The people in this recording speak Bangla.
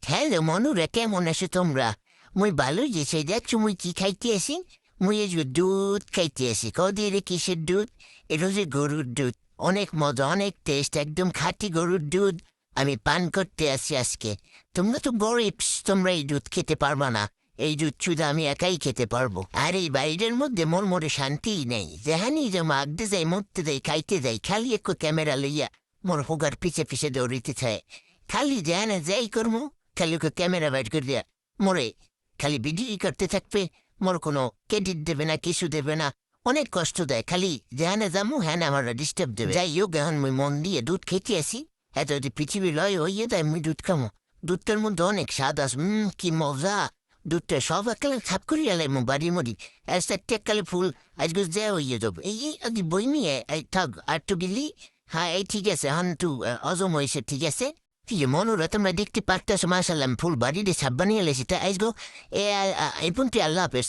হ্যালো মনুরা, কেমন আছো তোমরা? মুই ভালো যে সেই দেখছো মুই কি খাইতে আসি। মুই এই যে দুধ খাইতে আসি। কদি রে কিসের দুধ? এটা যে গরুর দুধ। অনেক মজা, অনেক টেস্ট, একদম খাঁটি গরুর দুধ আমি পান করতে আসি আজকে। তোমরা তো গরিব, তোমরা এই দুধ খেতে পারবা না। এই দুধ শুধু আমি একাই খেতে পারবো। আর এই বাইরের মধ্যে মোর মোরে শান্তিই নেই। যেহানি যে মাগতে যাই, মরতে যাই, খাইতে যাই, খালি একটু ক্যামেরা লইয়া মোর হোগার পিছে পিছে দৌড়িতে চায়। খালি যেহানে যাই করবো, খালি ওকে ক্যামেরা বাইর করে দেয়া মোরে খালি ভিডিও করতে থাকবে। মোর কোনো ক্রেডিট দেবে না, কিছু দেবে না। অনেক কষ্ট দেয়। খালি যেহানে যাবো হ্যাঁ আমার ডিস্টার্ব দেবে। যাই হোক, এখন মুই মন দিয়ে দুধ খেতে আসি। এত যদি পৃথিবী লয় হইয়ে দেয় মুই দুধ খামো। দুধটার মধ্যে অনেক স্বাদ আছে। কি মজা। দুধটা সব একালে ছাপ করিয়া লাইমু বাড়ি মরি। একটা টেকালে ফুল আজকে দেয়া হইয়ে যাবো। এই আদি বই নিয়ে থাক আর তো গেলি। হ্যাঁ এই ঠিক আছে, হন তু অজম হয়েছে, ঠিক আছে। কি যে মনোরা, তোমরা দেখতে পারতেছো মাশাআল্লাহ ফুল বাড়িতে ছাপ বানিয়ে লেছি। তা আজগো এই পর্যন্ত, আল্লাহ হাফেজ।